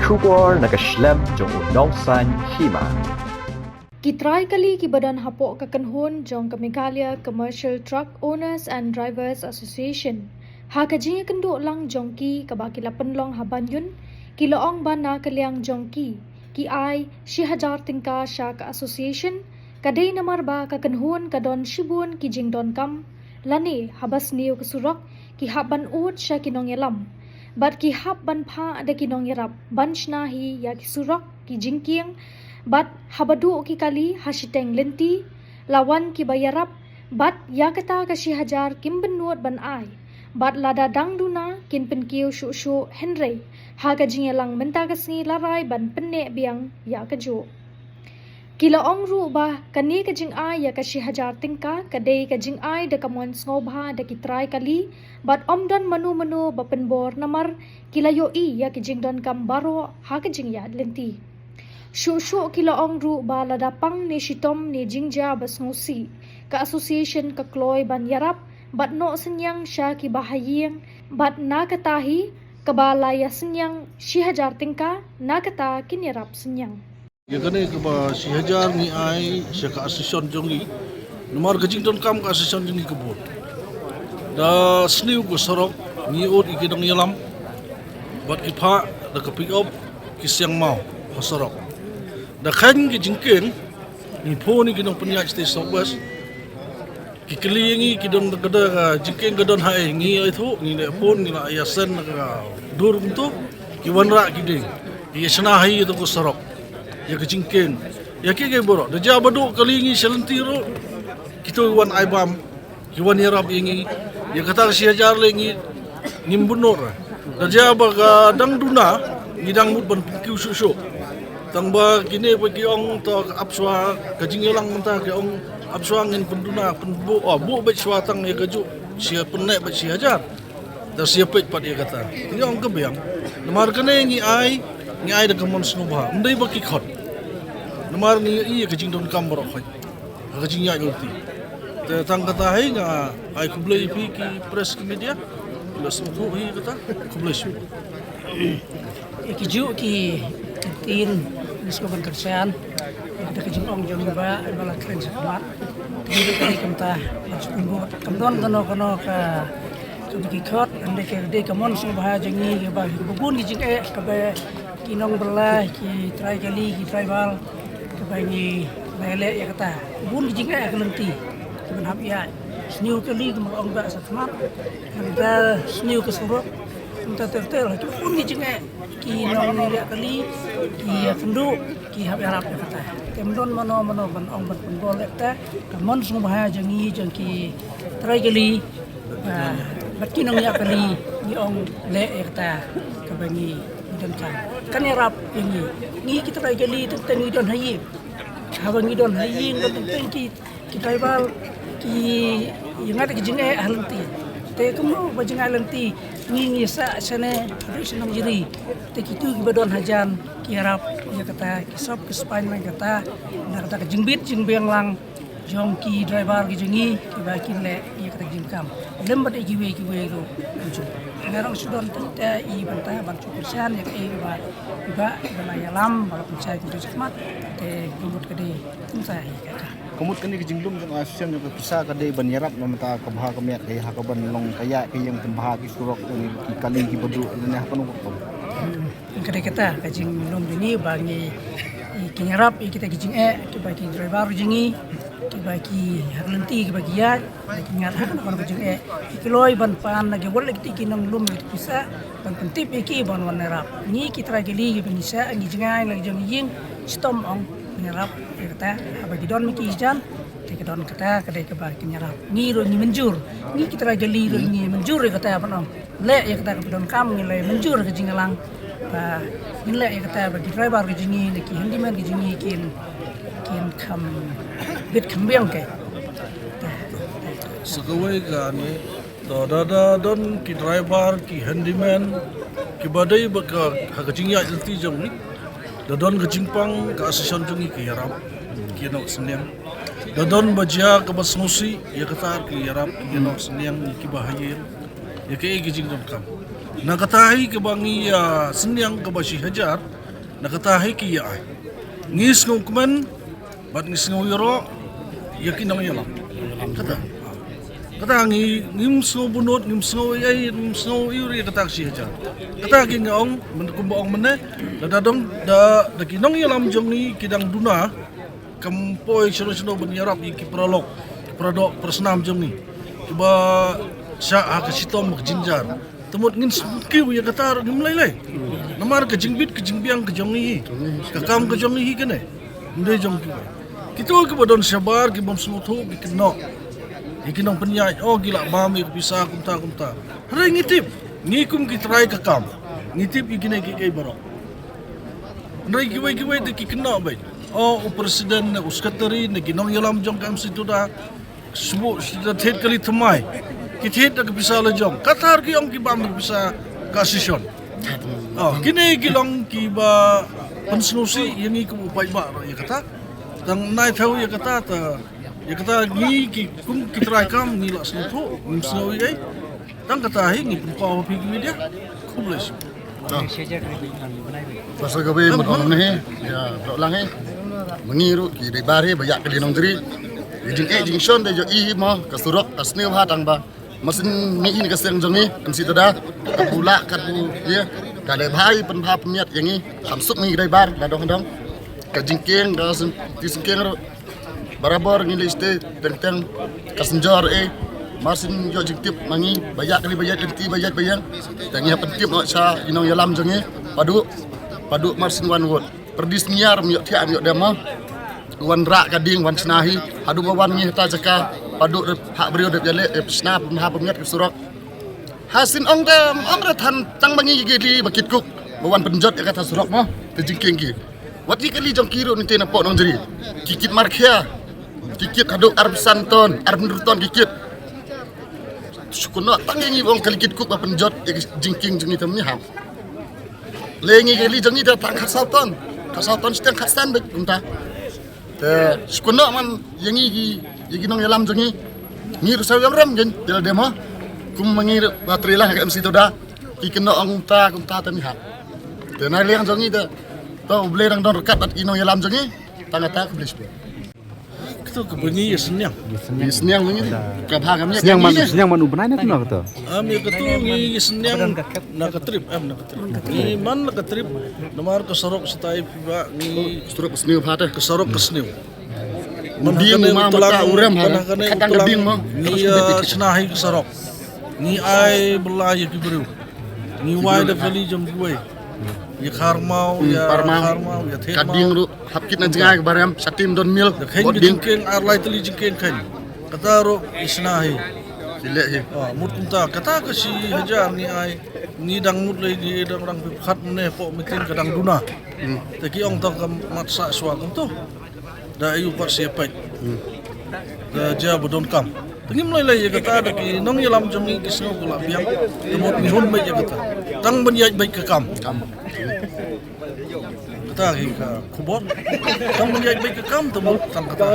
Bersyukur nakaslem jong unongsan hima. Kitry kali ki badan hapok kakanhon jong Meghalaya Commercial Truck Owners and Drivers Association. Ha kajing kenduk lang jong ki kabaki lapan long habanyun kiloong bana kaliang jong ki ai si hajar tingka sya ka association kadai namar ba kakanhon kadon shibun ki jing don kam lani habas niu kesurok ki haban ut sya kinong yalam. Bat ki hab ban pha ada kinong yarap banchna hi ya ki surok ki jingking bat habadu ki kali hasiteng lenti lawan ki bayarap bat ya kata kasi hajar kim benuat ban ai bat lada dang duna kin penkiu shu shu henry ha ka jingelang menta kasni larai ban penne biang ya ka jo kila ong ru ba kani ka jing ai ya kasi hajar tingka kadai ka jing ai da kamon snobha da kitrai kali bat omdon manu manu ba penbor namar kila yo i ya ki jing don kam baro ha ka jing ya lenti shu kila ong ru ba ladapang ni shitom ni jingja bas ngosi ka association ka kloy ban yarap bat no senyang sya ki bahayeng bat na katahi kabalaya senyang si hajar tingka na kata kinyarap senyang ya kene ke ba si hajar ni ai syaka association jongi nomor gajing don kam ka association jongi kebut da sniu ko sorok ni ot ikidang yalam bat ki pha da ka pick up ki siang mau sorok da khan ki jingken ni pho ni kidong punya state southwest ki kelingi kidong da jingken gadon hai ngi ai thu ni ne phone ni la yasen ka dur untuk ki wanra kiding ki sna hai to ko sorok ya kejingken ya ke boro da ja badu kelingi selentiro kito wan aibam ki wan yarab ingi ya kata si hajar lengi nimbunor da ja ba dang duna ngidang mut ban kiu su tang ba kini pa ki ong to apswa kajingelang menta ki ong apswa ngin penduna penbu bu bet swa tang ya kaju sia penne bet si hajar da sia pet pat ya kata ni ong kebiang nomar kene ngi ai da kamon snubha ndai ba ki khot nomar ni i kajing don kam bro khoi kajing ya yulti te tang kata hai nga ai kublai pi ki press ki media la smu hi kata kublai su Kiju ki tin nisbakan kerjaan ada kejung ong jom ba bala keren sekemat jadi kali kemta masuk buat kemdon kono ka bagi khot ande ke de kamon sung bah jengi ke ba bubun ki jing ke ba kinong berlah ki try kali ki try bal ke ba ni lele ya kata bubun ki jing ke lenti kemen hab ya sniu kali ke ong ba sekemat ada sniu ke suruk kita tertel ki bubun ki jing ki nong ni kali ki pendu ki hab arab kata kemdon mano ban ong ban penbol ta kamon sung bah jengi jeng ki try kali bat kinong ya kali ni ong le kata kabangi dan kan rap ini ni kita try kali tentang idon hayi habangi don hayi tentang kita bal ki yang ada kejenge ahlanti te kamu bajeng ahlanti ni sa sene senang jiri te kitu ki badon hajan ki harap ya kata kisop ke spine man kata na kata jengbit jengbiang lang jong ki driver ki jengi ki bakin le ya kata jingkam lembat ki we lo muncul ngarang sudon ta i banta ban cukursan ya ke ba ya lam bala pencai ki sakmat te gumut kede tumsa kata Kumut kani kejinglum jong asosian jong kisa kadai ban yarap namata kabha kamet kay hakaban long kaya kay yang tembah ki surok ni ki kali ki bedu ni hapan ko kade kata kajing lom ini bangi kinyarap kita kajing ki bagi driver jingi ki bagi harlenti ki bagi ya ki ngat kan kajing kiloi ban pan lagi wal ki kinang lum ki bisa ban pentip ki ban wanarap ni ki trageli ki bisa ngi jingai lagi jong ying stom ong nyarap kata bagi don miki jan te don kata kadai ke bagi nyarap ni ro ni menjur ni kita rajali ro ni menjur kata apa nom le ya kata ke don kam ni le menjur ke jingalang ba ni le ya kata bagi driver ke jingi ni ki handyman ke jingi kin kam bit kambiang ke segawai gani da don ki driver ki handyman ki badai baka kajing ya yulti jong ni Dadon kejimpang ke asosian jungi ke yarap ki nok seniang dadon bajia ke basmusi ya kata ki yarap ki nok seniang ki bahayin ya ke jing don kam na kata hi ke bangi ya seniang ke basi hajar nakatahi ki ya ai ngis ngau kemen bat ngis ngau yoro yakin nang yalam kata ngim ngau bunut ngim ngau ai ngim ngau yuri kata si hajar kata gi ngong men kumbaong mene da dong da kinong yalam jong ni kidang duna kampoi sero ben yarap ki prolog produk persnam jong ni ba sya ka sitom ke jinjar temut ngin kiu ya kata ngim lai namar ke jingbit ke jingbiang ke jong ni ka kam ke jong ni kene ndai jong ki kita ke bodon sabar ki bom smutu ki keno ikinong penyai gila mami bisa kumta hari ngitip ngikum ki try ka kam ngitip ikine ki kay barok ndai giwai de ki keno bay presiden na uskatari na ginong yalam jong kam situ da subu sida thet kali thamai ki thet da bisa la jong katar ki ong ki bam bisa kasison kini gilong ki ba pensnusi yang ikum upai ba ya kata tang nai thau ya kata ta ya kata ngi ki kum ki try kam ni la snu nim snu ai tang kata hi ngi pun ko pi ki dia kubles pasal gawe mon ne ya lang mengiru ki de bare bayak ke dinong diri jing shon de jo i mo kasurok asne ha tang ba masin mi ini kaseng jong ni kan situ da pula kat bu ya kale bhai pen bha pemiat yang ni samsuk mi dai bar da dong ka jingkeng da singkeng barabar ni liste tentang kasenjor masin yo jiktip mangi bayak kali bayat lenti bayat bayang tangi pentip no sa inong yalam jong ni padu marsin wan wot perdis niar mi thia mi dema wan ra kading wan snahi adu wan ni ta jaka padu hak brio de jale snap ha pemiat surok hasin ong re than tang bangi gi bakit kuk bawan penjot ya kata surok mo te jingking gi wati kali jong kiro ni tena pok nong jeri kikit markhia kikit adu arab santon arab nurton kikit sukuno tangi ong kali kit kuk ba penjot ya jingking jengi temni ham lengi kali jengi da tang khasauton sedang khasan bet unta te sukuno man yangi gi nong yalam jengi ni rusau yang ram jen dela demo kum mangir batrilah ke MC to da ikeno angta tami hak te na liang jongi da to ble rang don rekat at inong yalam jongi tangata ke blis kita ke bunyi senyang senyang mengi ka bha kam nya Senyang man ubenai na kena kata. ami ketu ngi senyang na ketrip ni man na ketrip nomor ke sorok setai piba ni suruk sniu bha te ke sorok ke sniu Mendiam mata urem ha kadang geding mo ni senahi ke sorok ni ai belai ki bru ni wai da kali jam gue ya karmau ya karmau ya thema kading ru hapkit na jengai barem satim don mil khen jingken arlai teli jingken khen kata ro isnahi sile ye mut kunta kata ke si hajar ni ai ni dang mut lai di dang rang khat ne po mitin kadang duna te ki ong ta kam mat sa swa kum tu da ayu par siapai da ja bodon kam tengim lai ya kata da ki nong yalam jong ni kisno kula biang temut mihun mai ya kata tang ben yai bai ka kam kata ki ka kubot tang ben yai bai ka kam temut tang kata